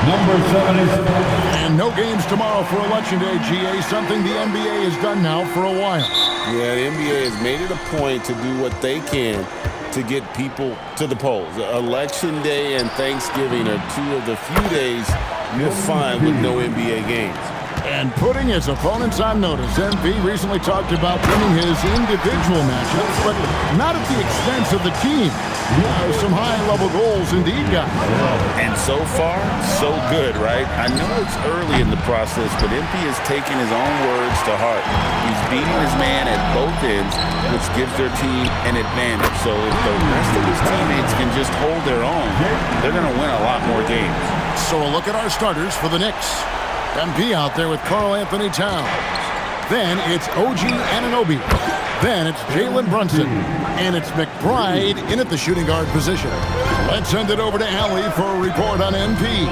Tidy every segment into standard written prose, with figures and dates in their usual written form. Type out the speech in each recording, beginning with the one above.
Number 77. And no games tomorrow for Election Day, GA, something the NBA has done now for a while. Yeah, the NBA has made it a point to do what they can to get people to the polls. Election Day and Thanksgiving are two of the few days you'll find with no NBA games. And putting his opponents on notice, MP recently talked about winning his individual matchups, but not at the expense of the team. Some high-level goals indeed, guys. And so far, so good, right? I know it's early in the process, but MP has taken his own words to heart. He's beating his man at both ends, which gives their team an advantage. So if the rest of his teammates can just hold their own, they're going to win a lot more games. So a look at our starters for the Knicks. MP out there with Karl Anthony Towns. Then it's OG Anunoby. Then it's Jalen Brunson. And it's McBride in at the shooting guard position. Let's send it over to Allie for a report on MP.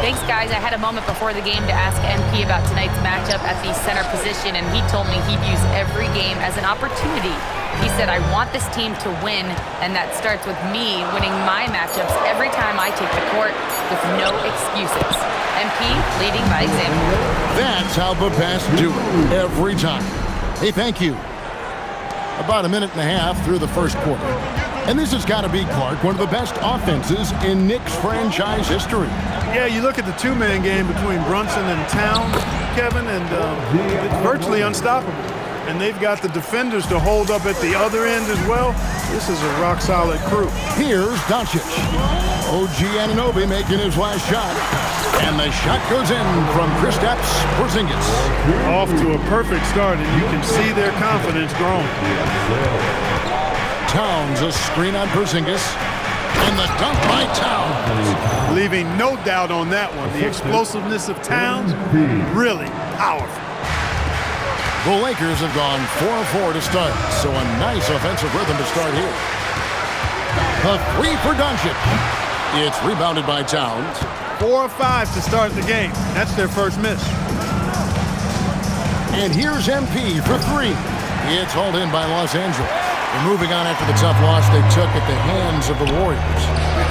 Thanks, guys. I had a moment before the game to ask MP about tonight's matchup at the center position, and he told me he views every game as an opportunity. He said, I want this team to win, and that starts with me winning my matchups every time I take the court with no excuses. MP leading by example. That's how the best do it every time. Hey, thank you. About a minute and a half through the first quarter. And this has got to be, Clark, one of the best offenses in Knicks franchise history. Yeah, you look at the two-man game between Brunson and Towns, Kevin, and it's virtually unstoppable. And they've got the defenders to hold up at the other end as well. This is a rock-solid crew. Here's Doncic. OG Anunoby making his last shot. And the shot goes in from Kristaps Porzingis. Off to a perfect start, and you can see their confidence growing. Towns, a screen on Porzingis. And the dunk by Towns. Leaving no doubt on that one. The explosiveness of Towns, really powerful. The Lakers have gone 4-4 to start, so a nice offensive rhythm to start here. The three for Doncic. It's rebounded by Towns. 4 of 5 to start the game. That's their first miss. And here's MP for three. It's hauled in by Los Angeles. They're moving on after the tough loss they took at the hands of the Warriors.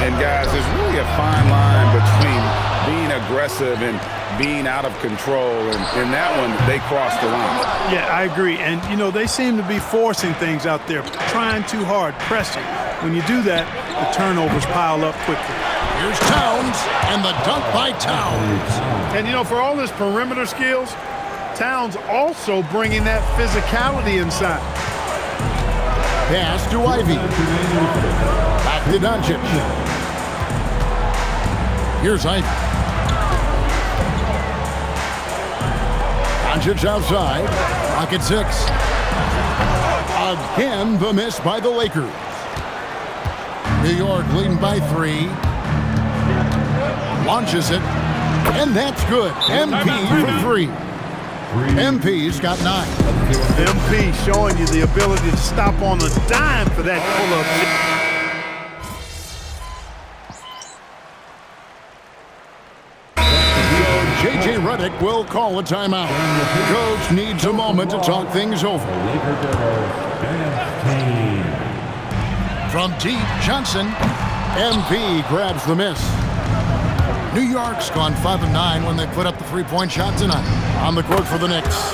And guys, there's really a fine line between being aggressive and being out of control, and in that one, they crossed the line. Yeah, I agree. And, you know, they seem to be forcing things out there, trying too hard, pressing. When you do that, the turnovers pile up quickly. Here's Towns, and the dunk by Towns. And, you know, for all his perimeter skills, Towns also bringing that physicality inside. Pass to Ivy. Back to Doncic. Here's Ivy. Doncic outside. Pocket 6. Again, the miss by the Lakers. New York leading by 3. Launches it. And that's good. MP for 3. MP's got 9. MP showing you the ability to stop on a dime for that pull-up. J.J. Redick will call a timeout. The coach needs a moment to talk things over. From deep, Johnson. MP grabs the miss. New York's gone 5 of 9 when they put up the three-point shot tonight. On the court for the Knicks,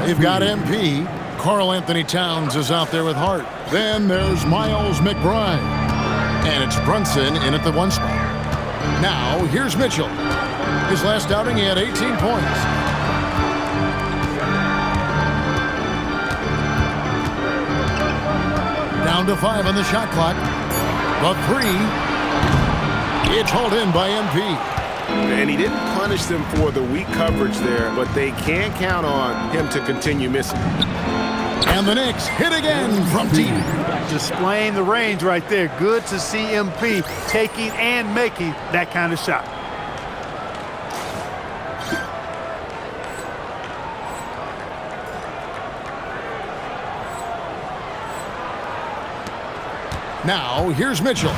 they've got MP. Karl Anthony Towns is out there with Hart. Then there's Miles McBride. And it's Brunson in at the 1 spot. Now, here's Mitchell. His last outing, he had 18 points. Down to 5 on the shot clock. The 3. It's hauled in by MP. And he didn't punish them for the weak coverage there, but they can't count on him to continue missing. And the Knicks hit again from deep. Displaying the range right there. Good to see MP taking and making that kind of shot. Now, here's Mitchell.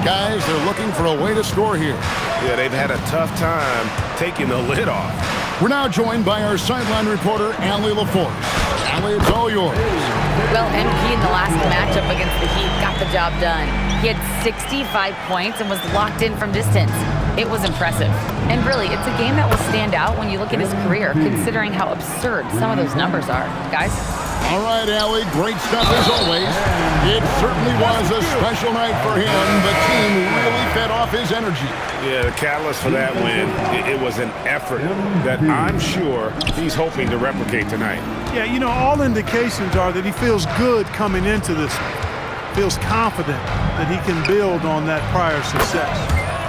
Guys, they're looking for a way to score here. Yeah, they've had a tough time taking the lid off. We're now joined by our sideline reporter, Allie LaForce. Allie, it's all yours. Well, MP in the last matchup against the Heat got the job done. He had 65 points and was locked in from distance. It was impressive. And really, it's a game that will stand out when you look at his career, considering how absurd some of those numbers are. Guys? All right, Allie, great stuff as always. It certainly was a special night for him. The team really fed off his energy. Yeah, the catalyst for that win, it was an effort that I'm sure he's hoping to replicate tonight. Yeah, you know, all indications are that he feels good coming into this. Feels confident that he can build on that prior success.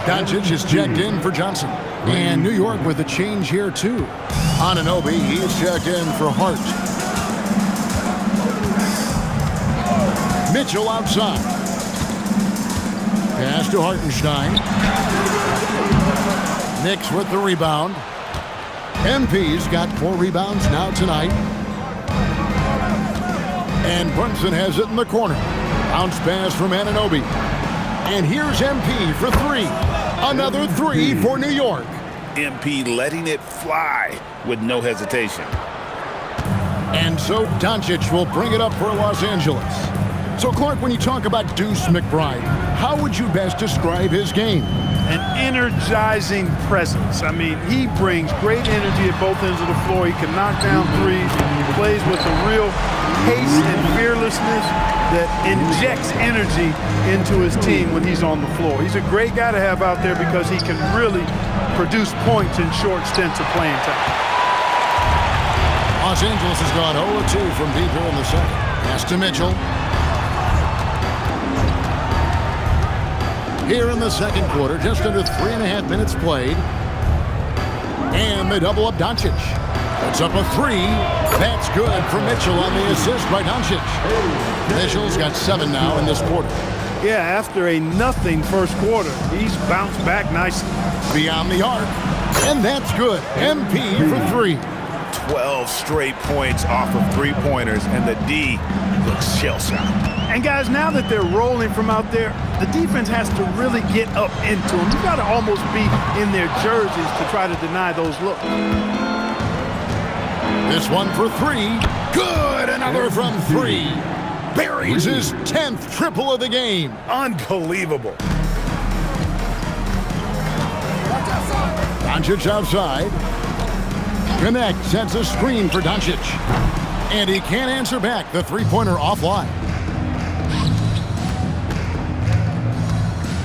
Doncic is checked in for Johnson. And New York with a change here, too. Anunoby, he's checked in for Hart. Mitchell outside. Pass to Hartenstein. Knicks with the rebound. MP's got 4 rebounds now tonight. And Brunson has it in the corner. Bounce pass from Anunoby. And here's MP for 3. Another 3 for New York. MP letting it fly with no hesitation. And so Doncic will bring it up for Los Angeles. So, Clark, when you talk about Deuce McBride, how would you best describe his game? An energizing presence. I mean, he brings great energy at both ends of the floor. He can knock down threes. He plays with a real pace and fearlessness that injects energy into his team when he's on the floor. He's a great guy to have out there because he can really produce points in short stints of playing time. Los Angeles has gone 0-2 from deep here in the second. Pass to Mitchell. Here in the second quarter, just under 3.5 minutes played. And they double up Doncic. Puts up a 3. That's good for Mitchell on the assist by Doncic. Mitchell's got 7 now in this quarter. Yeah, after a nothing first quarter, he's bounced back nicely. Beyond the arc. And that's good. MP for 3. 12 straight points off of 3-pointers, and the D looks shell-shocked. And guys, now that they're rolling from out there, the defense has to really get up into them. You've got to almost be in their jerseys to try to deny those looks. This one for 3. Good. Another from 3. Buries his 10th triple of the game. Unbelievable. Doncic outside. Connect sets a screen for Doncic. And he can't answer back. The 3-pointer offline.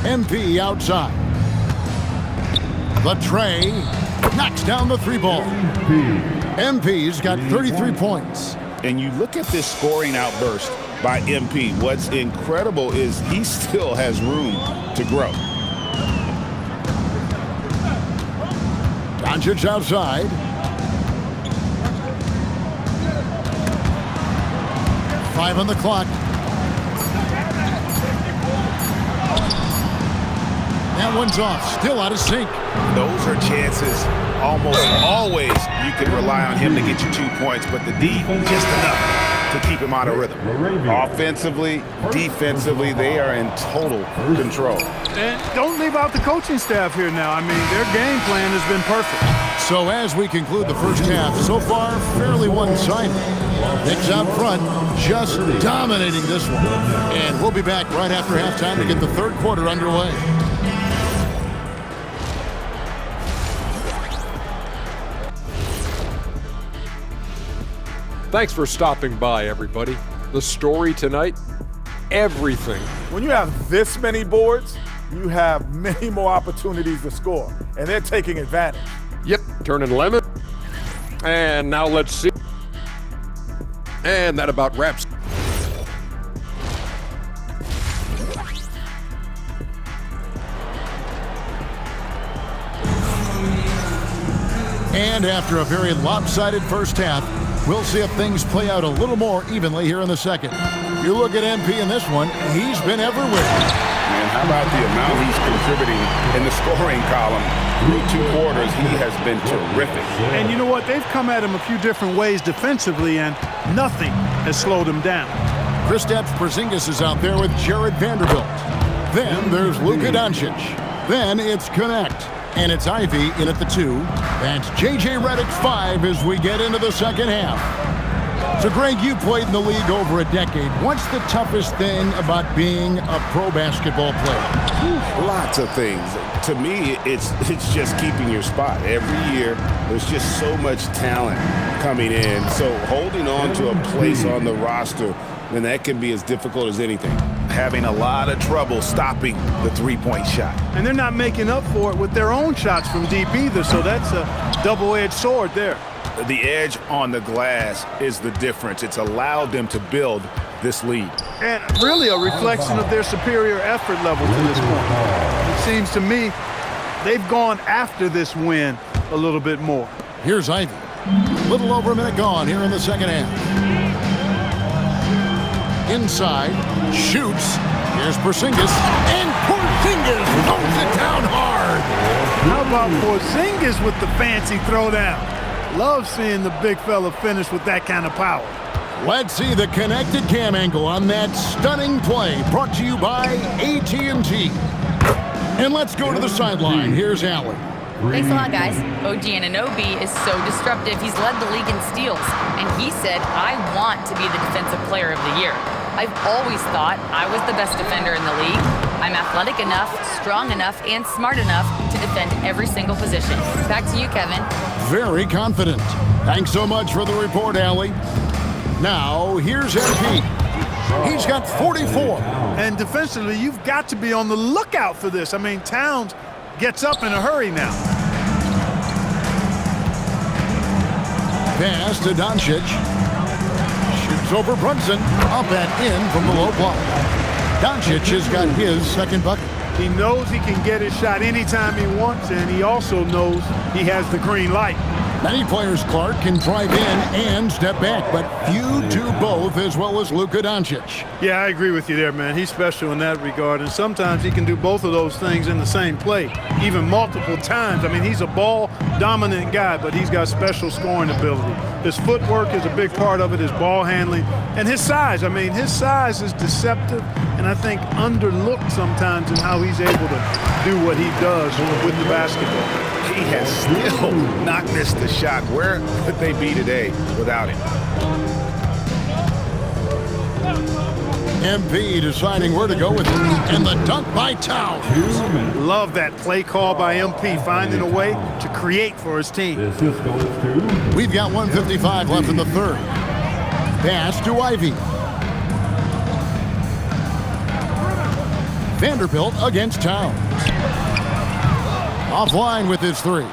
MP outside. The tray knocks down the 3-ball. MP's got 33 points. And you look at this scoring outburst by MP. What's incredible is he still has room to grow. Doncic outside. Five on the clock. That one's off, still out of sync. Those are chances almost always you can rely on him to get you 2 points, but the D, just enough to keep him out of rhythm. Offensively, defensively, they are in total control. And don't leave out the coaching staff here now. I mean, their game plan has been perfect. So as we conclude the first half, so far fairly one-sided. Knicks out front, just dominating this one. And we'll be back right after halftime to get the third quarter underway. Thanks for stopping by, everybody. The story tonight, everything. When you have this many boards, you have many more opportunities to score, and they're taking advantage. Yep, turning lemon. And now let's see. And that about wraps. And after a very lopsided first half, we'll see if things play out a little more evenly here in the second. You look at MP in this one, he's been everywhere. And how about the amount he's contributing in the scoring column? Through 2 quarters, he has been terrific. And you know what? They've come at him a few different ways defensively, and nothing has slowed him down. Kristaps Porzingis is out there with Jared Vanderbilt. Then there's Luka Doncic. Then it's Connect. And it's Ivy in at the 2. That's J.J. Redick 5 as we get into the second half. So, Greg, you played in the league over a decade. What's the toughest thing about being a pro basketball player? Lots of things. To me, it's just keeping your spot. Every year, there's just so much talent coming in. So holding on to a place on the roster, then that can be as difficult as anything. Having a lot of trouble stopping the three-point shot. And they're not making up for it with their own shots from deep either, so that's a double-edged sword there. The edge on the glass is the difference. It's allowed them to build this lead. And really a reflection of their superior effort level to this point. It seems to me they've gone after this win a little bit more. Here's Ivy. Little over a minute gone here in the second half. Inside, shoots. Here's Porzingis, and Porzingis throws it down hard. How about Porzingis with the fancy throwdown? Love seeing the big fella finish with that kind of power. Let's see the connected cam angle on that stunning play, brought to you by AT&T. And let's go to the sideline. Here's Allen. Thanks a lot, guys. OG Anunoby is so disruptive. He's led the league in steals, and he said, I want to be the Defensive Player of the Year. I've always thought I was the best defender in the league. I'm athletic enough, strong enough, and smart enough to defend every single position. Back to you, Kevin. Very confident. Thanks so much for the report, Allie. Now, here's MP. He's got 44. And defensively, you've got to be on the lookout for this. I mean, Towns gets up in a hurry now. Pass to Doncic. Shoots over Brunson. Up and in from the low block. Doncic has got his second bucket. He knows he can get his shot anytime he wants, and he also knows he has the green light. Many players, Clark, can drive in and step back, but few do both as well as Luka Doncic. Yeah, I agree with you there, man. He's special in that regard, and sometimes he can do both of those things in the same play, even multiple times. I mean, he's a ball-dominant guy, but he's got special scoring ability. His footwork is a big part of it, his ball handling, and his size. I mean, his size is deceptive, and I think underlooked sometimes in how he's able to do what he does with the basketball. He has still not missed a shot. Where could they be today without him? MP deciding where to go with it. And the dunk by Towns. Love that play call by MP, finding a way to create for his team. We've got 1:55 left in the third. Pass to Ivy. Vanderbilt against Towns. Offline with his three.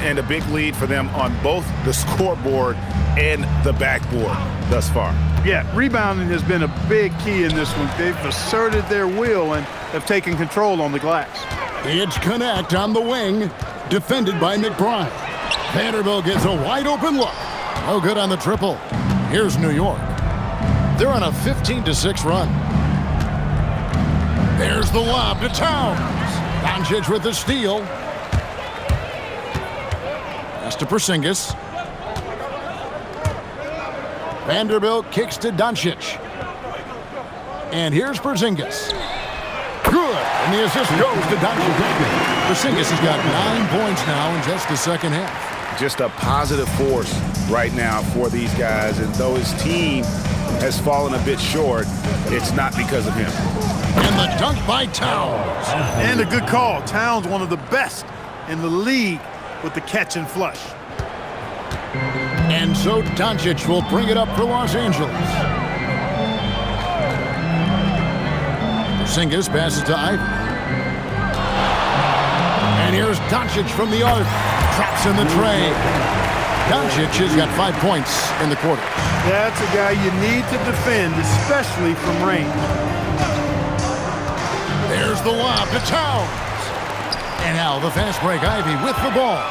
And a big lead for them on both the scoreboard and the backboard thus far. Yeah, rebounding has been a big key in this one. They've asserted their will and have taken control on the glass. It's Connect on the wing, defended by McBride. Vanderbilt gets a wide open look. No good on the triple. Here's New York. They're on a 15-6 run. There's the lob to Towns. Doncic with the steal. Pass to Porzingis. Vanderbilt kicks to Doncic. And here's Porzingis. Good. And the assist goes to Doncic. Porzingis has got 9 points now in just the second half. Just a positive force right now for these guys. And though his team has fallen a bit short, it's not because of him. And the dunk by Towns. And a good call. Towns, one of the best in the league with the catch and flush. And so Doncic will bring it up for Los Angeles. Porzingis passes to Ivy. And here's Doncic from the arc. Traps in the tray. Doncic has got 5 points in the quarter. That's a guy you need to defend, especially from range. There's the lob to Towns. And now the fast break. Ivy with the ball.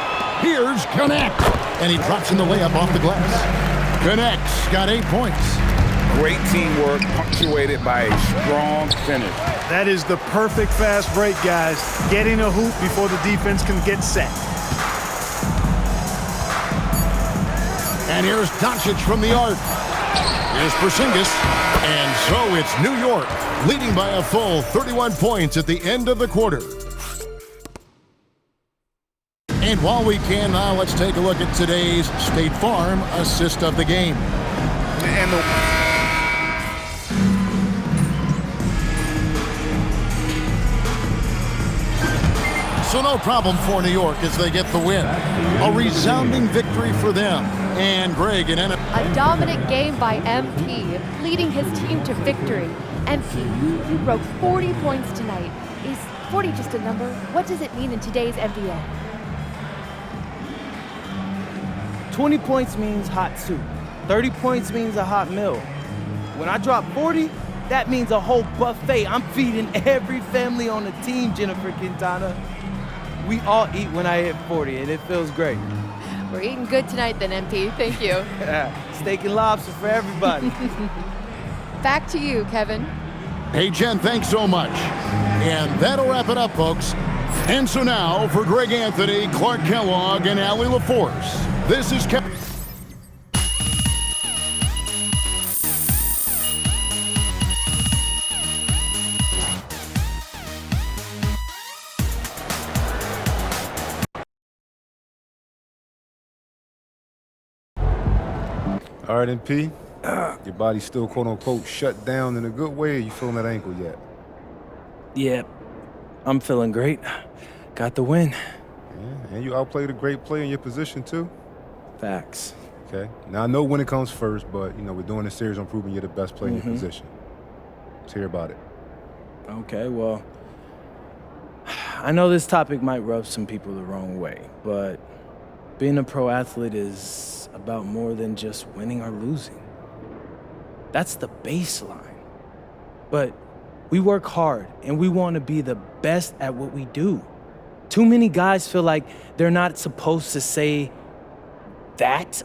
Here's Connect. And he drops in the layup off the glass. Connect's got 8 points. Great teamwork punctuated by a strong finish. That is the perfect fast break, guys. Getting a hoop before the defense can get set. And here's Doncic from the arc. Here's Porzingis. And so it's New York leading by a full 31 points at the end of the quarter. And while we can now, let's take a look at today's State Farm assist of the game. and the... So no problem for New York as they get the win. A resounding victory for them. And Greg and A dominant game by MP, leading his team to victory. MP, you broke 40 points tonight. Is 40 just a number? What does it mean in today's NBA? 20 points means hot soup. 30 points means a hot meal. When I drop 40, that means a whole buffet. I'm feeding every family on the team, Jennifer Quintana. We all eat when I hit 40, and it feels great. We're eating good tonight then, MP. Thank you. Steak and lobster for everybody. Back to you, Kevin. Hey, Jen, thanks so much. And that'll wrap it up, folks. And so now, for Greg Anthony, Clark Kellogg, and Allie LaForce, this is Kevin. All right, MP. Your body's still quote-unquote shut down in a good way, or you feeling that ankle yet? Yeah, I'm feeling great. Got the win. Yeah, and you outplayed a great player in your position, too? Facts. Okay. Now, I know when it comes first, but, you know, we're doing this series on proving you're the best player in your position. Let's hear about it. Okay, well, I know this topic might rub some people the wrong way, but being a pro athlete is about more than just winning or losing. That's the baseline. But we work hard and we want to be the best at what we do. Too many guys feel like they're not supposed to say that,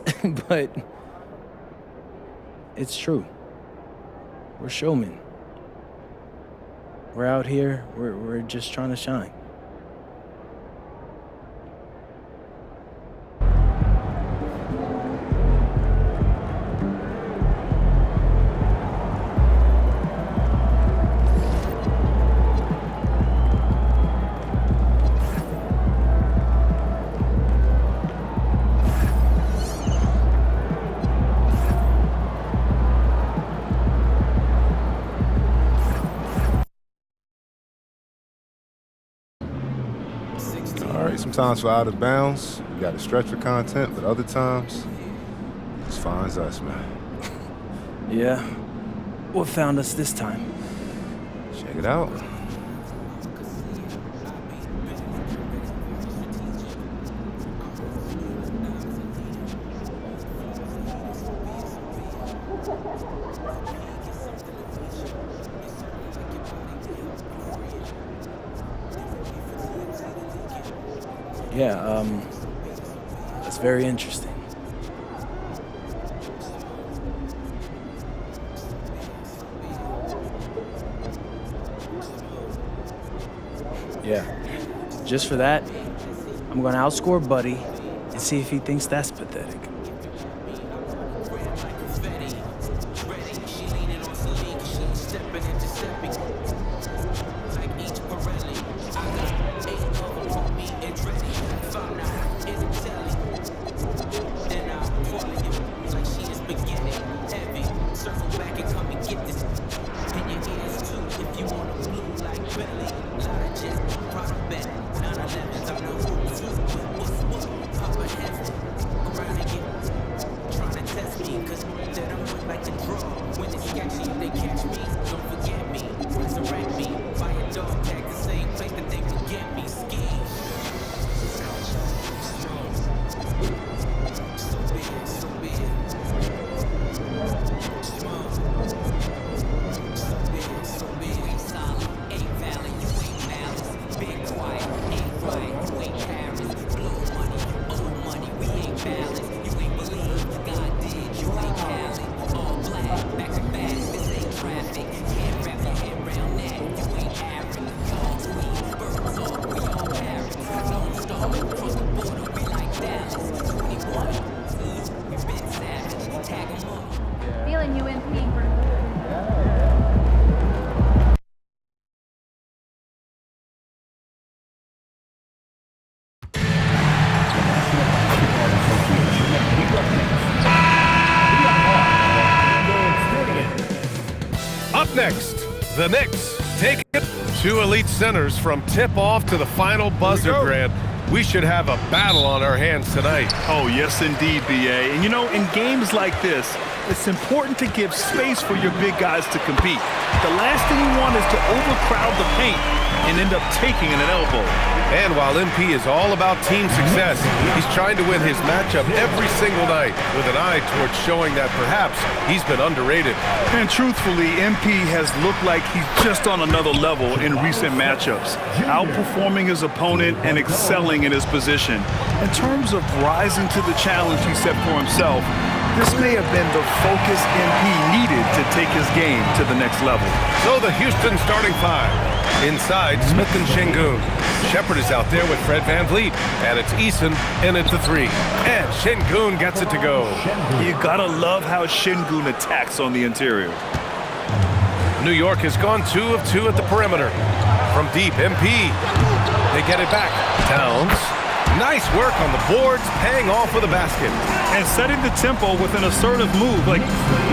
but it's true. We're showmen. We're out here, we're just trying to shine. Sometimes we're out of bounds, we got to stretch for content, but other times, it's fine as us, man. Yeah. What found us this time? Check it out. Yeah, that's very interesting. Yeah, just for that, I'm gonna outscore Buddy and see if he thinks that's pathetic. The Knicks take it. Two elite centers from tip-off to the final buzzer, Grant. We should have a battle on our hands tonight. Oh, yes, indeed, B.A. And, you know, in games like this, it's important to give space for your big guys to compete. The last thing you want is to overcrowd the paint and end up taking an elbow. And while MP is all about team success, he's trying to win his matchup every single night with an eye towards showing that perhaps he's been underrated. And truthfully, MP has looked like he's just on another level in recent matchups, outperforming his opponent and excelling in his position. In terms of rising to the challenge he set for himself, this may have been the focus MP needed to take his game to the next level. So the Houston starting five. Inside, Smith and Şengün. Shepherd is out there with Fred VanVleet. And it's Eason in at the three. And Şengün gets it to go. You gotta love how Şengün attacks on the interior. New York has gone 2 of 2 at the perimeter. From deep, MP. They get it back. Towns. Nice work on the boards, paying off with a basket. And setting the tempo with an assertive move. Like,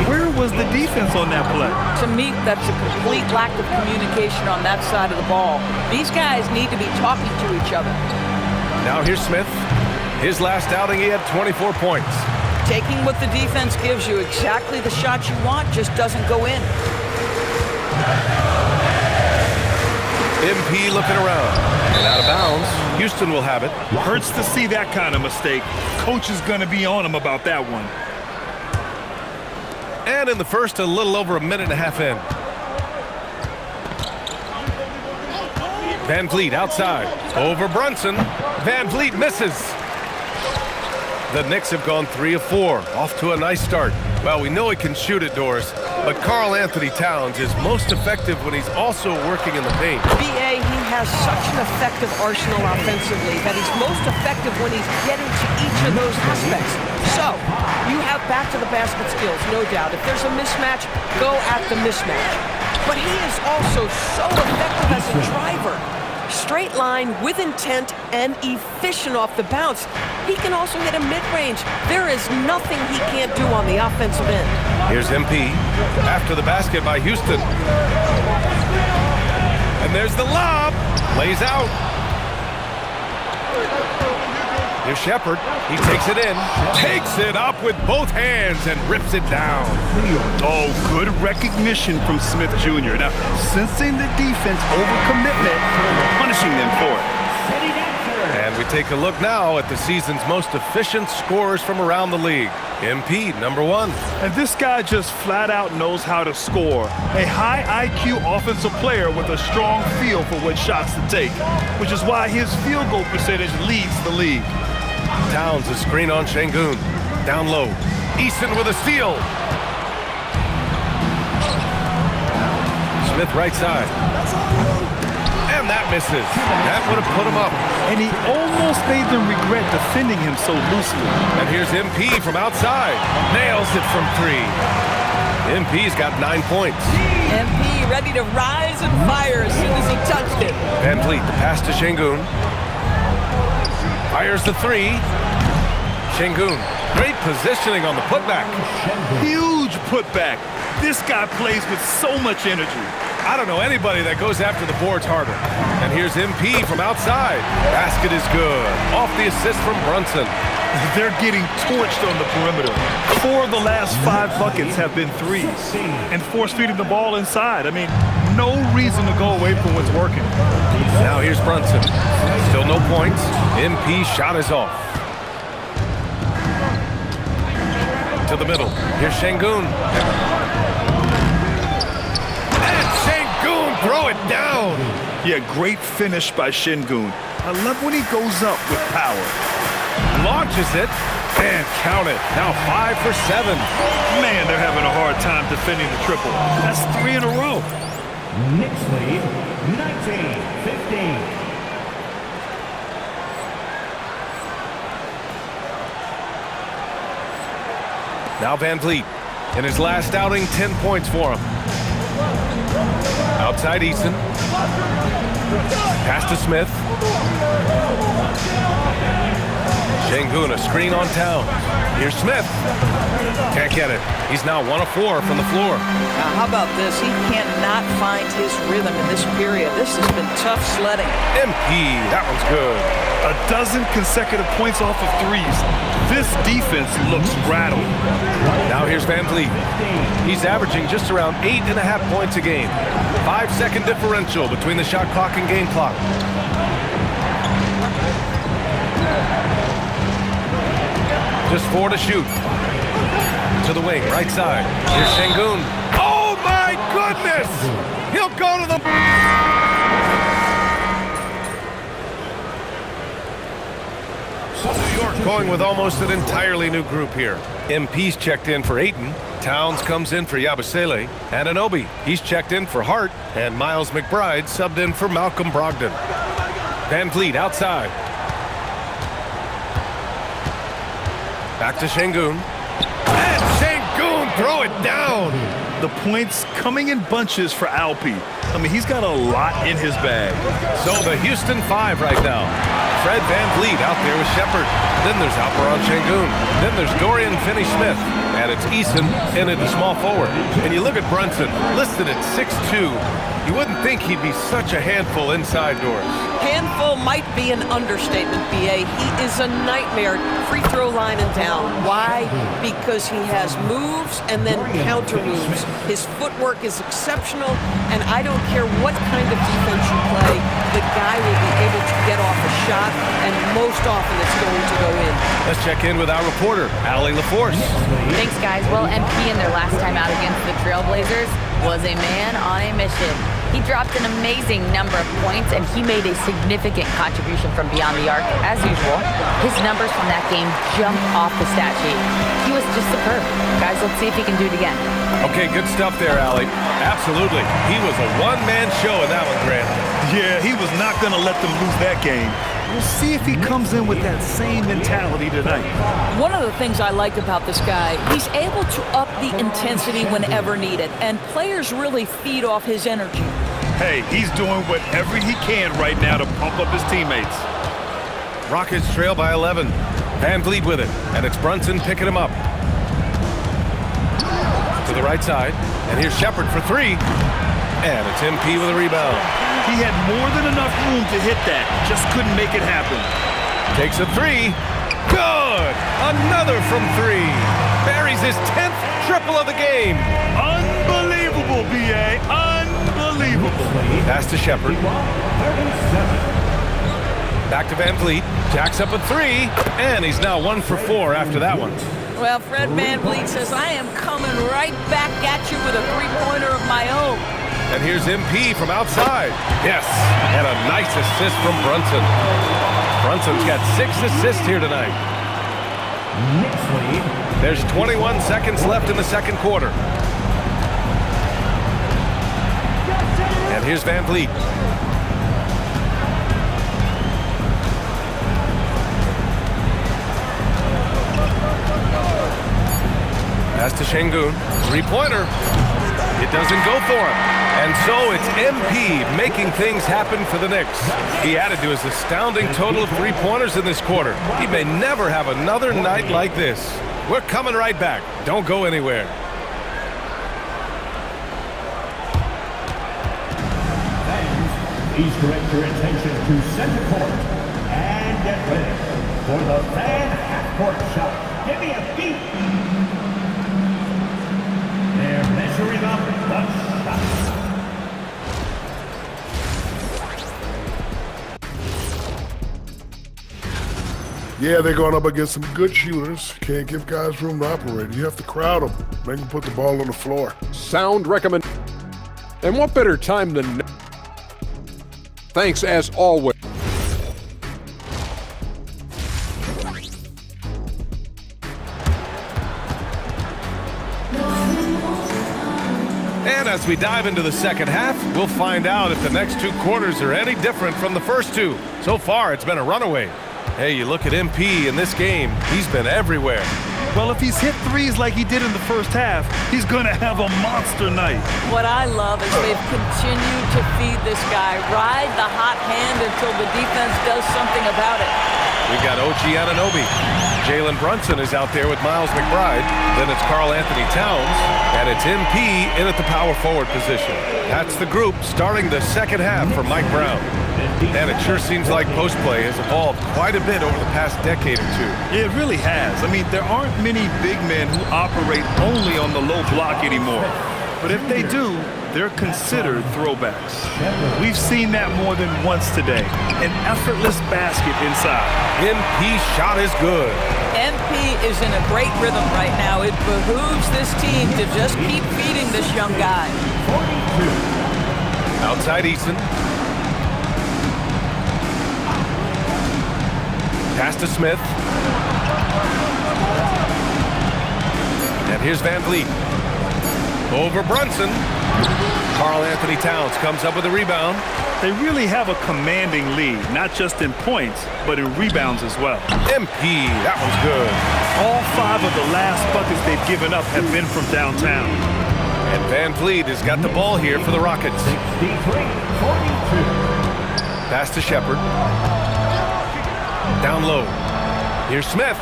where was the defense on that play? To me, that's a complete lack of communication on that side of the ball. These guys need to be talking to each other. Now here's Smith. His last outing, he had 24 points. Taking what the defense gives you, exactly the shot you want, just doesn't go in. MP looking around. And out of bounds. Houston will have it. Hurts to see that kind of mistake. Coach is going to be on him about that one. And in the first, a little over a minute and a half in. VanVleet outside. Over Brunson. VanVleet misses. The Knicks have gone 3 of 4. Off to a nice start. Well, we know he can shoot it, Doris, but Karl Anthony Towns is most effective when he's also working in the paint. B.A., he has such an effective arsenal offensively that he's most effective when he's getting to each of those aspects. So, you have back-to-the-basket skills, no doubt. If there's a mismatch, go at the mismatch. But he is also so effective as a driver. Straight line, with intent, and efficient off the bounce. He can also hit a mid-range. There is nothing he can't do on the offensive end. Here's MP. After the basket by Houston. And there's the lob. Lays out. Here's Shepherd. He takes it in. Takes it up with both hands and rips it down. Oh, good recognition from Smith Jr. Now, sensing the defense overcommitment, punishing them for it. And we take a look now at the season's most efficient scorers from around the league. MP, number 1. And this guy just flat out knows how to score. A high IQ offensive player with a strong feel for what shots to take, which is why his field goal percentage leads the league. Towns a screen on Şengün. Down low. Eason with a steal. Smith right side. And that misses. That would have put him up. And he almost made them regret defending him so loosely. And here's MP from outside. Nails it from 3. MP's got 9 points. MP ready to rise and fire as soon as he touched it. VanVleet, the pass to Şengün. Fires the 3. Şengün, great positioning on the putback. Huge putback. This guy plays with so much energy. I don't know anybody that goes after the boards harder. And here's MP from outside. Basket is good. Off the assist from Brunson. They're getting torched on the perimeter. 4 of the last 5 buckets have been threes. And force feeding the ball inside. I mean, no reason to go away from what's working. Now here's Brunson. Still no points. MP shot is off. To the middle. Here's Şengün. And Şengün throw it down. Yeah, great finish by Şengün. I love when he goes up with power. Launches it. And count it. Now 5 for 7. Man, they're having a hard time defending the triple. That's 3 in a row. Knicks lead 19-15. Now VanVleet. In his last outing, 10 points for him. Outside Eason. Pass to Smith. Şengün, a screen on Towns. Here's Smith. Can't get it. He's now 1 of 4 from the floor. Now, how about this? He cannot find his rhythm in this period. This has been tough sledding. MP, that one's good. A dozen consecutive points off of threes. This defense looks rattled. Now here's Van Vliet. He's averaging just around 8.5 points a game. 5-second differential between the shot clock and game clock. Just 4 to shoot. To the wing, right side. Here's Şengün. Oh my goodness! He'll go to the... New York going with almost an entirely new group here. MP's checked in for Ayton. Towns comes in for Yabusele. Anunoby, he's checked in for Hart. And Miles McBride subbed in for Malcolm Brogdon. Van Vliet outside. Back to Şengün. And Şengün, throw it down! The points coming in bunches for Alpi. I mean, he's got a lot in his bag. So the Houston 5 right now. Fred Van Vliet out there with Shepard. Then there's Alperon Şengün. Then there's Dorian Finney-Smith. And it's Eason in at the small forward. And you look at Brunson, listed at 6'2". You wouldn't think he'd be such a handful inside doors. Handful might be an understatement, B.A. He is a nightmare, free throw line and down. Why? Because he has moves and then counter moves. His footwork is exceptional, and I don't care what kind of defense you play, the guy will be able to get off a shot, and most often it's going to go in. Let's check in with our reporter, Allie LaForce. Thanks, guys. Well, MP in their last time out against the Trailblazers was a man on a mission. He dropped an amazing number of points, and he made a significant contribution from beyond the arc, as usual. His numbers from that game jumped off the stat sheet. He was just superb. Guys, let's see if he can do it again. Okay, good stuff there, Allie. Absolutely. He was a one-man show in that one, Grant. Yeah, he was not going to let them lose that game. We'll see if he comes in with that same mentality tonight. One of the things I like about this guy, he's able to up the intensity whenever needed, and players really feed off his energy. Hey, he's doing whatever he can right now to pump up his teammates. Rockets trail by 11. Van Vliet with it, and it's Brunson picking him up. To the right side, and here's Shepard for 3. And it's MP with a rebound. He had more than enough room to hit that, just couldn't make it happen. Takes a 3. Good! Another from 3. Buries his 10th triple of the game. Unbelievable, B.A. Unbelievable. Pass to Shepard. Back to Van Vliet. Jacks up a 3, and he's now 1 for 4 after that one. Well, Fred Van Vliet says, I am coming right back at you with a three-pointer of my own. And here's MP from outside. Yes, and a nice assist from Brunson. Brunson's got 6 assists here tonight. There's 21 seconds left in the second quarter. And here's Van Vliet. Pass to Şengün. Three-pointer. It doesn't go for him. And so it's MP making things happen for the Knicks. He added to his astounding total of 3-pointers in this quarter. He may never have another night like this. We're coming right back. Don't go anywhere. Please direct your attention to center court and get ready for the fan half-court shot. Give me a beat. They're measuring up the shot. Yeah, they're going up against some good shooters. Can't give guys room to operate. You have to crowd them. Make them put the ball on the floor. Sound recommend. And what better time than now? Thanks as always. And as we dive into the second half, we'll find out if the next 2 quarters are any different from the first 2. So far, it's been a runaway. Hey, you look at MP in this game, he's been everywhere. Well, if he's hit threes like he did in the first half, he's going to have a monster night. What I love is they've continued to feed this guy, ride the hot hand until the defense does something about it. We got OG Anunoby. Jalen Brunson is out there with Miles McBride. Then it's Karl Anthony Towns. And it's MP in at the power forward position. That's the group starting the second half for Mike Brown. And it sure seems like post play has evolved quite a bit over the past decade or two. Yeah, it really has. I mean, there aren't many big men who operate only on the low block anymore. But if they do, they're considered throwbacks. We've seen that more than once today. An effortless basket inside. MP shot is good. MP is in a great rhythm right now. It behooves this team to just keep feeding this young guy. Outside Eason. Pass to Smith. And here's Van Vliet. Over Brunson. Karl Anthony Towns comes up with a rebound. They really have a commanding lead, not just in points, but in rebounds as well. MP, that one's good. All 5 of the last buckets they've given up have been from downtown. And Van Vliet has got the ball here for the Rockets. 63-42. Pass to Shepard. Down low. Here's Smith.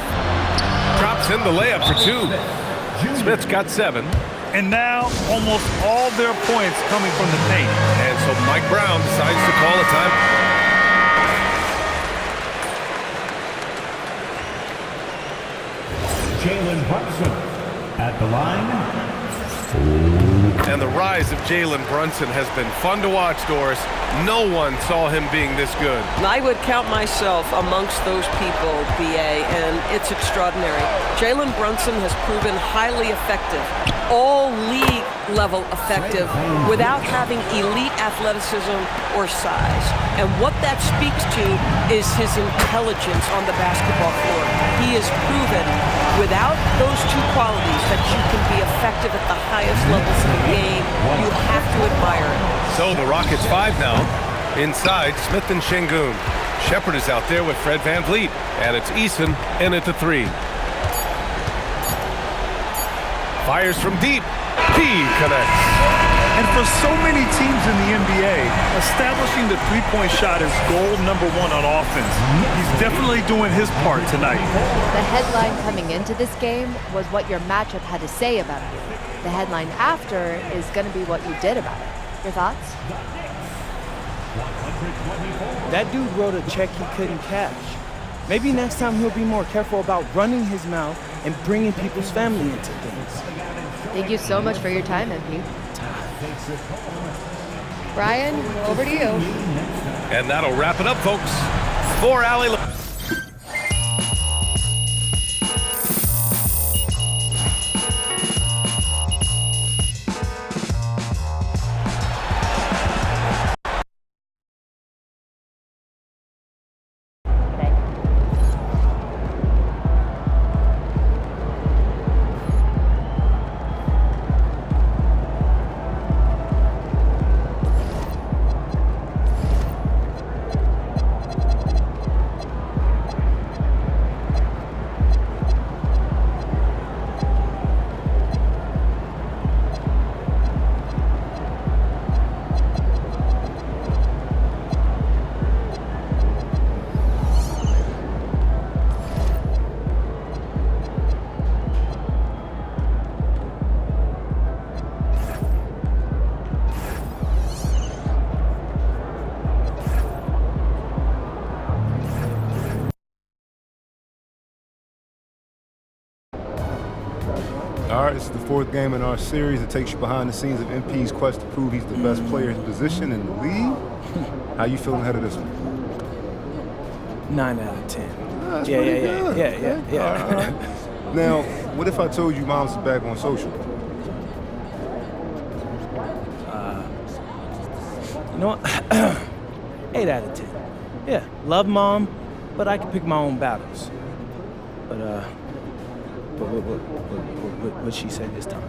Drops in the layup for 2. Smith's got 7. And now almost all their points coming from the paint. And so Mike Brown decides to call a time. Jalen Brunson at the line. And the rise of Jalen Brunson has been fun to watch, Doris. No one saw him being this good. I would count myself amongst those people, BA, and it's extraordinary. Jalen Brunson has proven highly effective, all league level effective, without having elite athleticism or size. And what that speaks to is his intelligence on the basketball floor. He has proven without those 2 qualities that you can be effective at the highest levels of the game. You have to admire it. So the Rockets 5 now. Inside, Smith and Şengün. Shepard is out there with Fred Van Vliet. And it's Eason in at the 3. Fires from deep. He connects. And for so many teams in the NBA, establishing the three-point shot is goal number 1 on offense. He's definitely doing his part tonight. The headline coming into this game was what your matchup had to say about you. The headline after is going to be what you did about it. Your thoughts? That dude wrote a check he couldn't cash. Maybe next time he'll be more careful about running his mouth and bringing people's family into things. Thank you so much for your time, MP. Brian, over to you. And that'll wrap it up, folks. For Allie. All right, this is the 4th game in our series. It takes you behind the scenes of MP's quest to prove he's the best player in his position in the league. How you feeling ahead of this one? 9 out of 10. That's Yeah. All right. Now, what if I told you Mom's is back on social? You know what? 8 out of 10. Yeah, love Mom, but I can pick my own battles. But what'd she say this time?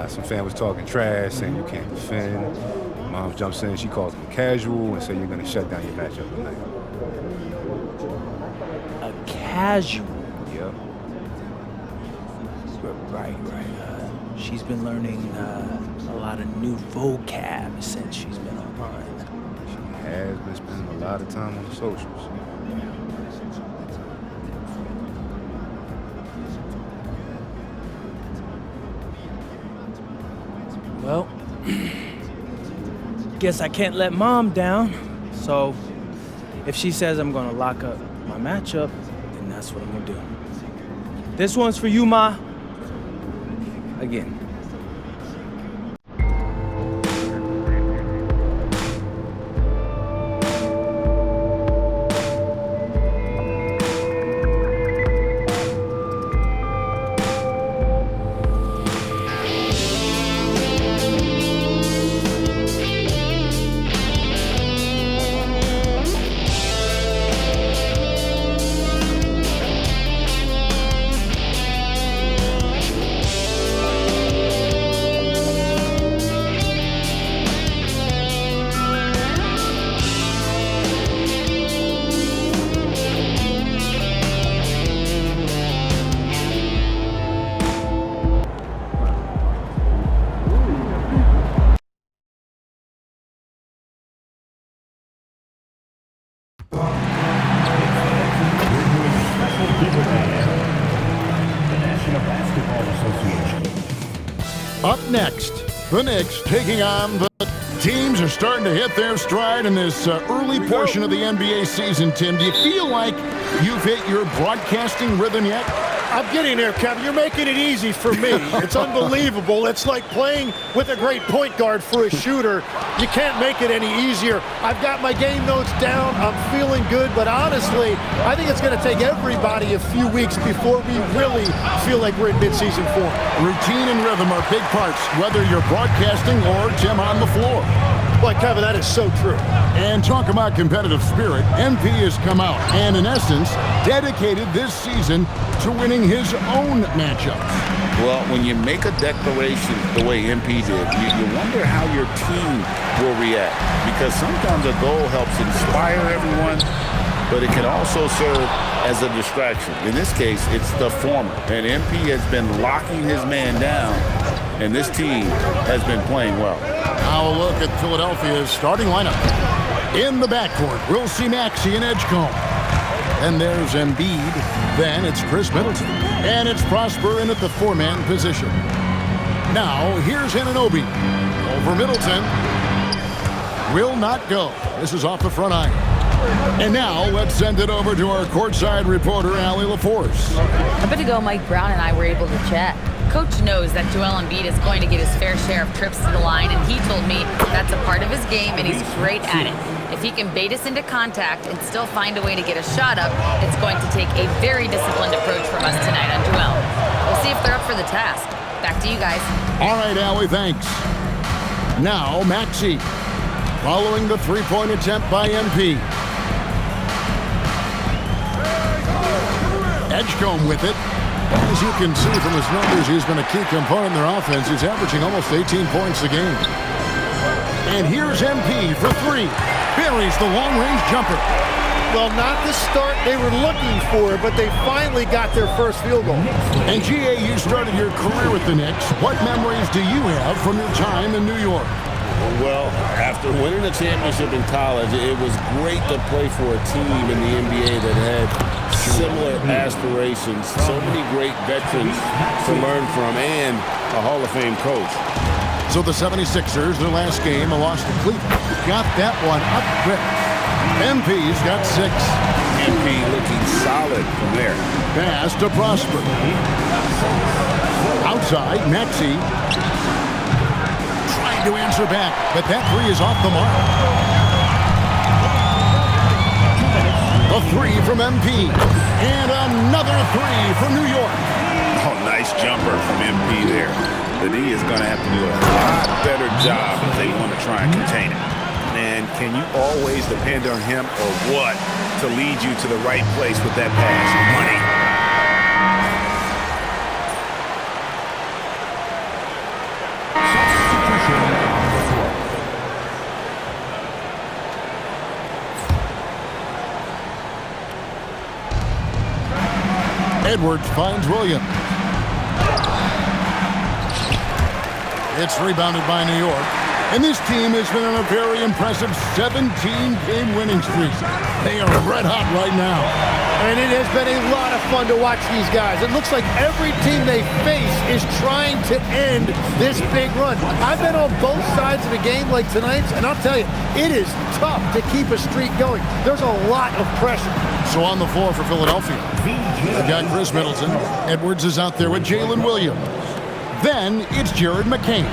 Some fan was talking trash, saying you can't defend. Mom jumps in, she calls him casual and says you're going to shut down your matchup tonight. A casual? Yep. Right. She's been learning a lot of new vocab since she's been online. She has been spending a lot of time on the socials. Well, guess I can't let Mom down. So if she says I'm gonna lock up my matchup, then that's what I'm gonna do. This one's for you, Ma. Again. Up next, the Knicks taking on the teams are starting to hit their stride in this early portion of the NBA season, Tim. Do you feel like you've hit your broadcasting rhythm yet? I'm getting there, Kevin. You're making it easy for me. It's unbelievable. It's like playing with a great point guard for a shooter. You can't make it any easier. I've got my game notes down. I'm feeling good, but honestly, I think it's going to take everybody a few weeks before we really feel like we're in midseason form. Routine and rhythm are big parts, whether you're broadcasting or Tim on the floor. Boy, Kevin, that is so true. And talk about competitive spirit. MP has come out and, in essence, dedicated this season to winning his own matchups. Well, when you make a declaration the way MP did, you wonder how your team will react. Because sometimes a goal helps inspire everyone, but it can also serve as a distraction. In this case, it's the former. And MP has been locking his man down, and this team has been playing well. Now a look at Philadelphia's starting lineup. In the backcourt, we'll see Maxey and Edgecombe. And there's Embiid. Then it's Chris Middleton. And it's Prosper in at the four-man position. Now, here's Anunoby. Over Middleton. Will not go. This is off the front iron. And now, let's send it over to our courtside reporter, Allie LaForce. A bit ago, Mike Brown and I were able to chat. Coach knows that Joel Embiid is going to get his fair share of trips to the line, and he told me that's a part of his game, and he's great at it. If he can bait us into contact and still find a way to get a shot up, it's going to take a very disciplined approach from us tonight on Joel. We'll see if they're up for the task. Back to you guys. All right, Allie, thanks. Now, Maxey, following the three-point attempt by MP. Edgecombe with it. As you can see from his numbers, he's been a key component in their offense. He's averaging almost 18 points a game. And here's MP for three. Buries the long-range jumper. Well, not the start they were looking for, but they finally got their first field goal. And GA, you started your career with the Knicks. What memories do you have from your time in New York? Well, after winning the championship in college, it was great to play for a team in the NBA that had similar aspirations, so many great veterans to learn from, and a Hall of Fame coach. So the 76ers, their last game, a loss to Cleveland, got that one up quick. MP's got 6. MP looking solid from there. Pass to Prosper. Outside, Maxey trying to answer back, but that three is off the mark. A three from MP. And another three from New York. Oh, nice jumper from MP there. The D is going to have to do a lot better job if they want to try and contain it. And can you always depend on him or what to lead you to the right place with that pass? Money. Edwards finds Williams. It's rebounded by New York. And this team has been on a very impressive 17-game winning streak. They are red hot right now. And it has been a lot of fun to watch these guys. It looks like every team they face is trying to end this big run. I've been on both sides of a game like tonight's, and I'll tell you, it is tough to keep a streak going. There's a lot of pressure. So on the floor for Philadelphia, they've got Chris Middleton. Edwards is out there with Jalen Williams. Then it's Jared McCain.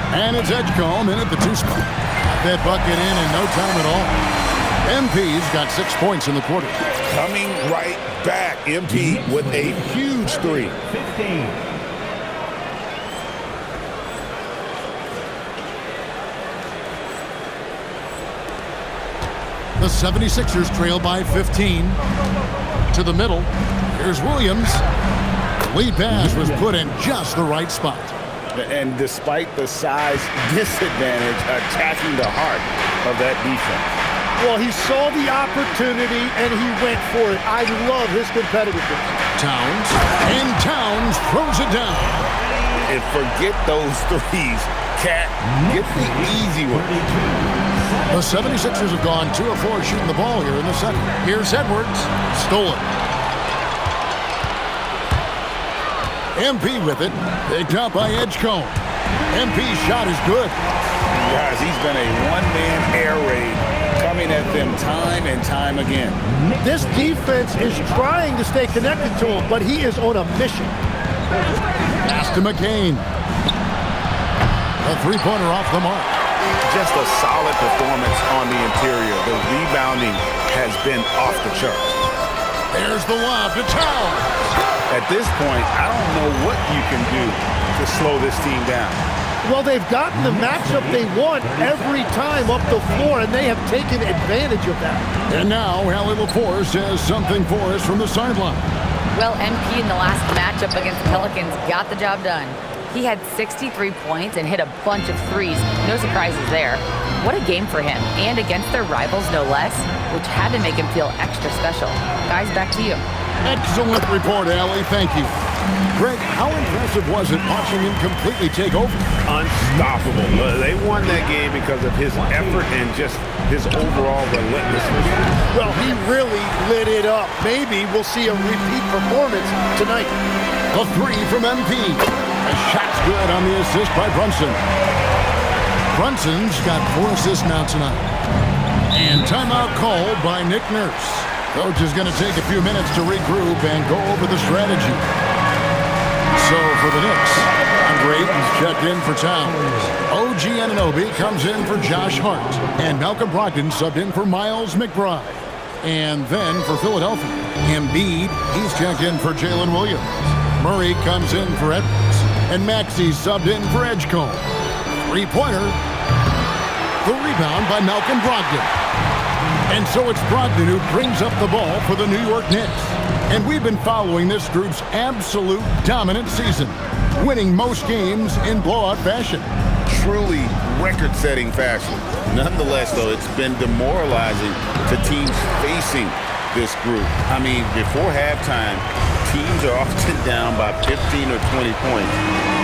And it's Edgecombe in at the 2 spot. That bucket in no time at all. MP's got 6 points in the quarter. Coming right back. MP with a huge 3. 15. The 76ers trail by 15. To the middle. Here's Williams. Lead pass was put in just the right spot. And despite the size disadvantage, attacking the heart of that defense. Well, he saw the opportunity and he went for it. I love his competitiveness. Towns. And Towns throws it down. And forget those threes. Cat, get the easy one. The 76ers have gone 2 of 4 shooting the ball here in the second. Here's Edwards. Stolen. MP with it. Picked up by Edgecombe. MP's shot is good. Guys, he's been a one-man air raid coming at them time and time again. This defense is trying to stay connected to him, but he is on a mission. Pass to McCain. A 3-pointer off the mark. Just a solid performance on the interior. The rebounding has been off the charts. There's the lob to Towns. At this point, I don't know what you can do to slow this team down. Well, they've gotten the matchup they want every time up the floor, and they have taken advantage of that. And now, Allie LaForce has something for us from the sideline. Well, MP in the last matchup against the Pelicans got the job done. He had 63 points and hit a bunch of threes. No surprises there. What a game for him, and against their rivals, no less, which had to make him feel extra special. Guys, back to you. Excellent report, Allie. Thank you. Greg, how impressive was it watching him completely take over? Unstoppable. They won that game because of his effort and just his overall relentlessness. Well, he really lit it up. Maybe we'll see a repeat performance tonight. A 3 from MP. A shot's good on the assist by Brunson. Brunson's got 4 assists now tonight. And timeout called by Nick Nurse. Coach is going to take a few minutes to regroup and go over the strategy. So for the Knicks, Andre Ayton's checked in for Towns. OG Anunoby comes in for Josh Hart. And Malcolm Brogdon subbed in for Miles McBride. And then for Philadelphia, Embiid, he's checked in for Jalen Williams. Murray comes in for Edwards. And Maxey subbed in for Edgecombe. 3-pointer. The rebound by Malcolm Brogdon. And so it's Brogdon who brings up the ball for the New York Knicks. And we've been following this group's absolute dominant season, winning most games in blowout fashion. Truly record-setting fashion. Nonetheless, though, it's been demoralizing to teams facing this group. I mean, before halftime, teams are often down by 15 or 20 points.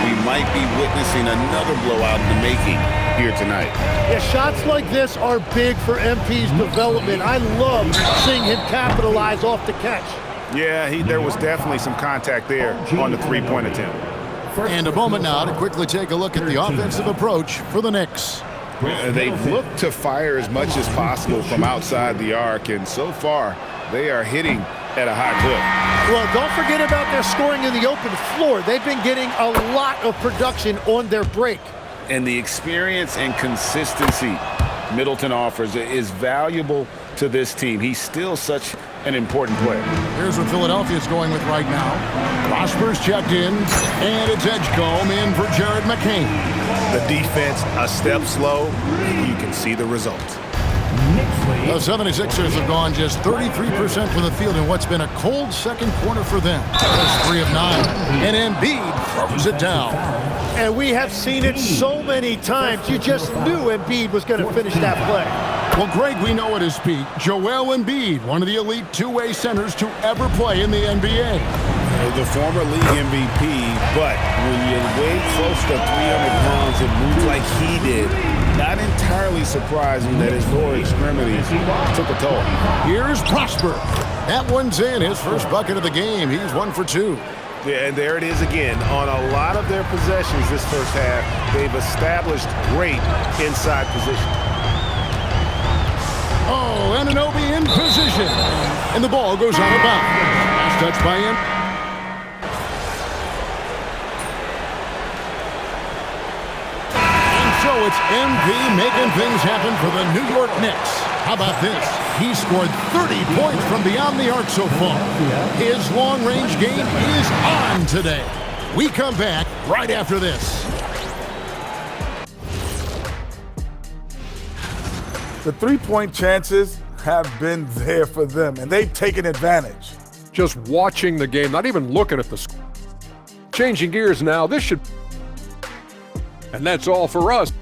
We might be witnessing another blowout in the making here tonight. Yeah, shots like this are big for MP's development. I love seeing him capitalize off the catch. Yeah, there was definitely some contact there on the 3-point attempt. And a moment now to quickly take a look at the offensive approach for the Knicks. They've looked to fire as much as possible from outside the arc, and so far they are hitting at a high clip. Well, don't forget about their scoring in the open floor. They've been getting a lot of production on their break. And the experience and consistency Middleton offers is valuable to this team. He's still such an important player. Here's what Philadelphia's going with right now. Prosper's checked in, and it's Edgecombe in for Jared McCain. The defense a step slow, and you can see the result. The 76ers have gone just 33% from the field in what's been a cold second quarter for them. That's 3 of 9. And Embiid throws it down. And we have seen it so many times. You just knew Embiid was going to finish that play. Well, Greg, we know at his peak, Joel Embiid, one of the elite two-way centers to ever play in the NBA. The former league MVP, but when you weigh close to 300 pounds and move like he did, not entirely surprising that his lower extremities took a toll. Here's Prosper. That one's in, his first bucket of the game. He's 1 for 2. Yeah, and there it is again. On a lot of their possessions this first half, they've established great inside position. Oh, Anunoby in position. And the ball goes out of bounds. Last touch by him. And so it's MP making things happen for the New York Knicks. How about this? He scored 30 points from beyond the arc so far. His long-range game is on today. We come back right after this. The three-point chances have been there for them, and they've taken advantage. Just watching the game, not even looking at the score. Changing gears now, this should... And that's all for us.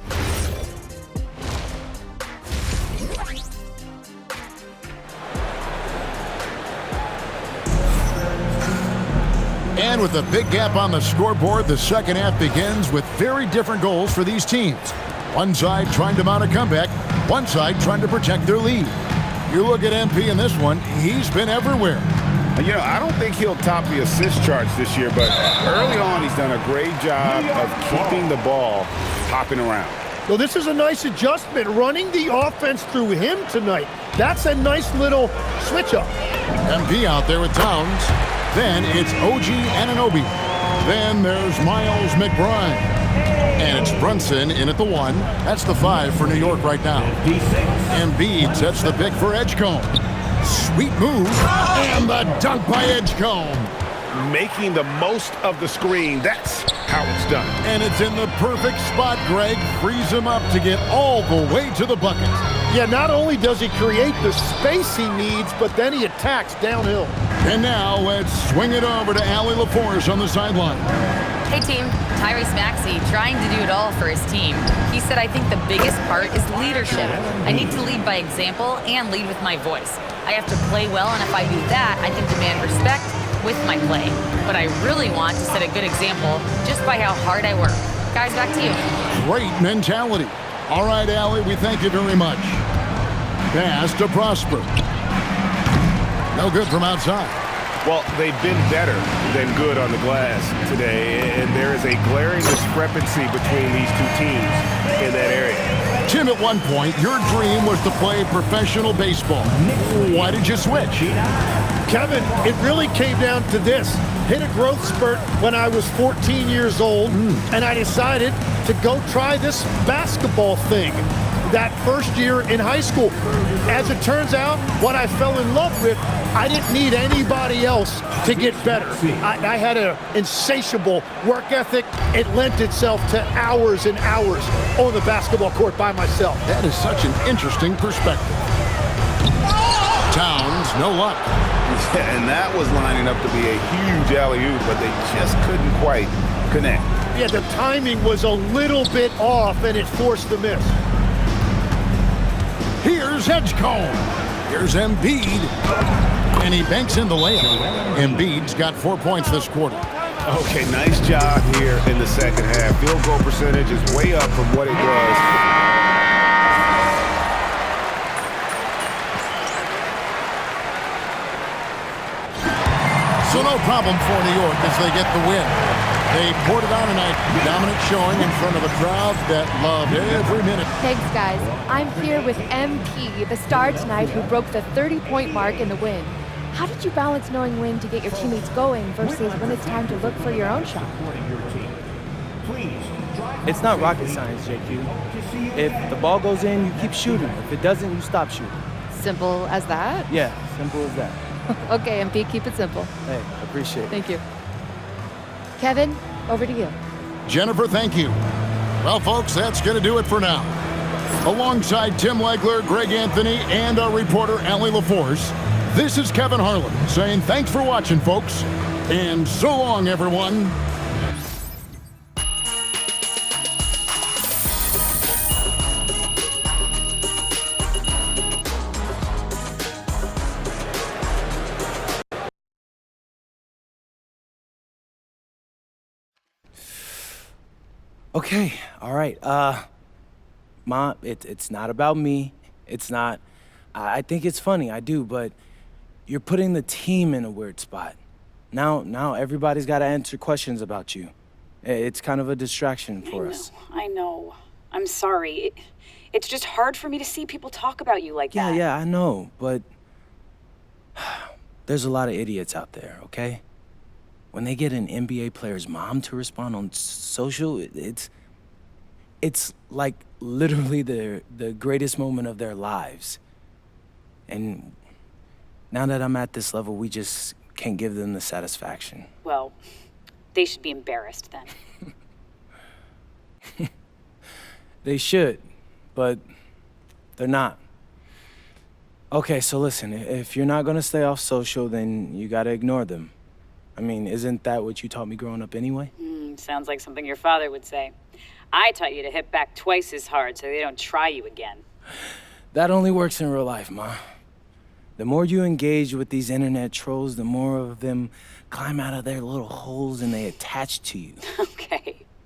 And with a big gap on the scoreboard, the second half begins with very different goals for these teams. One side trying to mount a comeback, one side trying to protect their lead. You look at MP in this one, he's been everywhere. You know, I don't think he'll top the assist charts this year, but early on he's done a great job of keeping the ball hopping around. Well, this is a nice adjustment, running the offense through him tonight. That's a nice little switch up. MP out there with Towns. Then it's OG Anunoby. Then there's Miles McBride. And it's Brunson in at the 1. That's the 5 for New York right now. Embiid sets the pick for Edgecombe. Sweet move. And the dunk by Edgecombe. Making the most of the screen. That's how it's done. And it's in the perfect spot. Greg frees him up to get all the way to the bucket. Yeah, not only does he create the space he needs, but then he attacks downhill. And now let's swing it over to Allie LaForce on the sideline. Hey team, Tyrese Maxey trying to do it all for his team. He said, I think the biggest part is leadership. I need to lead by example and lead with my voice. I have to play well, and if I do that, I can demand respect with my play. But I really want to set a good example just by how hard I work. Guys, back to you. Great mentality. All right, Allie, we thank you very much. Pass to Prosper. No good from outside. Well, they've been better than good on the glass today, and there is a glaring discrepancy between these two teams in that area. Tim, at one point, your dream was to play professional baseball. Why did you switch? Kevin, it really came down to this. Hit a growth spurt when I was 14 years old, and I decided to go try this basketball thing that first year in high school. As it turns out, what I fell in love with, I didn't need anybody else to get better. I had an insatiable work ethic. It lent itself to hours and hours on the basketball court by myself. That is such an interesting perspective. Towns, no luck. Yeah, and that was lining up to be a huge alley-oop, but they just couldn't quite connect. Yeah, the timing was a little bit off, and it forced the miss. Here's Edgecombe. Here's Embiid. And he banks in the layup. Embiid's got 4 points this quarter. Okay, nice job here in the second half. Field goal percentage is way up from what it was. So no problem for New York as they get the win. They poured it on tonight. Dominant showing in front of a crowd that loved every minute. Thanks, guys. I'm here with MP, the star tonight who broke the 30-point mark in the win. How did you balance knowing when to get your teammates going versus when it's time to look for your own shot? It's not rocket science, JQ. If the ball goes in, you keep shooting. If it doesn't, you stop shooting. Simple as that? Yeah, simple as that. Okay, MP, keep it simple. Hey, appreciate it. Thank you. Kevin, over to you. Jennifer, thank you. Well, folks, that's going to do it for now. Alongside Tim Legler, Greg Anthony, and our reporter, Allie LaForce, this is Kevin Harlan saying thanks for watching, folks, and so long, everyone. Okay, all right. Ma, it's not about me. It's not. I think it's funny, I do, but you're putting the team in a weird spot. Now everybody's got to answer questions about you. It's kind of a distraction for us. I know. I'm sorry. It's just hard for me to see people talk about you like that. Yeah, I know, but there's a lot of idiots out there, okay? When they get an NBA player's mom to respond on social, it's like literally the greatest moment of their lives. And now that I'm at this level, we just can't give them the satisfaction. Well, they should be embarrassed then. They should, but they're not. Okay, so listen, if you're not gonna stay off social, then you gotta ignore them. I mean, isn't that what you taught me growing up anyway? Sounds like something your father would say. I taught you to hit back twice as hard so they don't try you again. That only works in real life, Ma. The more you engage with these internet trolls, the more of them climb out of their little holes and they attach to you.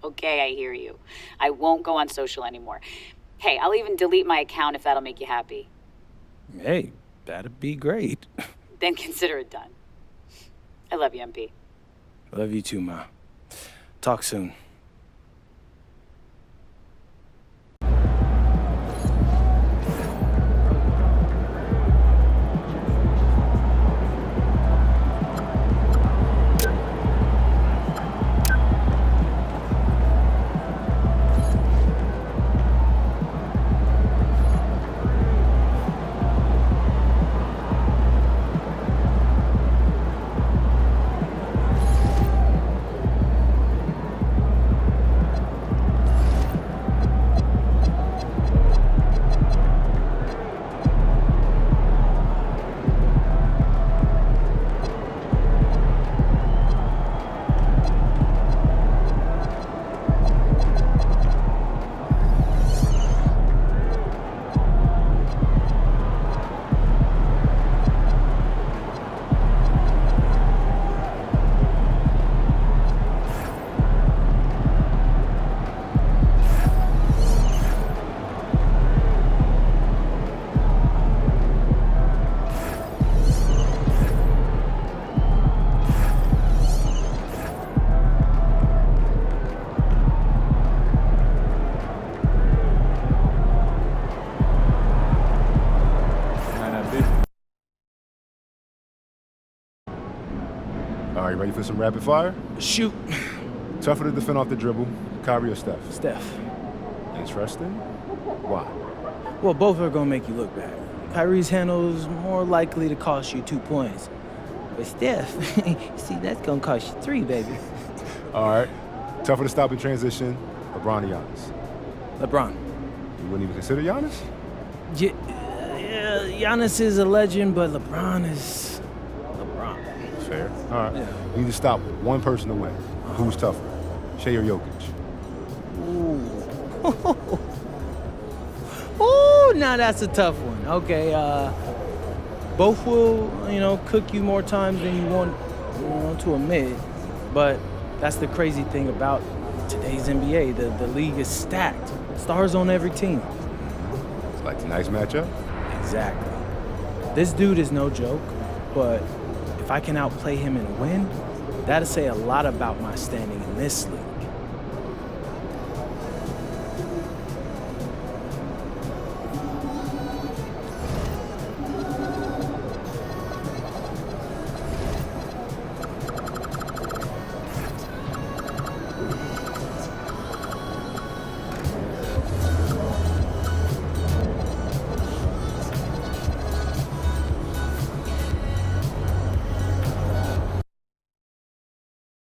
Okay, I hear you. I won't go on social anymore. Hey, I'll even delete my account if that'll make you happy. Hey, that'd be great. Then consider it done. I love you, MP. I love you too, Ma. Talk soon. All right, ready for some rapid fire? Shoot. Tougher to defend off the dribble, Kyrie or Steph? Steph. Interesting. Why? Well, both are gonna make you look bad. Kyrie's handle's more likely to cost you 2 points. But Steph, see, that's gonna cost you 3, baby. All right. Tougher to stop in transition, LeBron or Giannis? LeBron. You wouldn't even consider Giannis? Yeah, Giannis is a legend, but LeBron is LeBron. Fair. All right. Yeah. You need to stop one person to win. Who's tougher, Shea or Jokic? Ooh. Ooh, now that's a tough one. Okay, both will, cook you more times than you want, to admit. But that's the crazy thing about today's NBA. The league is stacked. Stars on every team. It's like tonight's matchup? Exactly. This dude is no joke, but if I can outplay him and win, that'll say a lot about my standing in this league.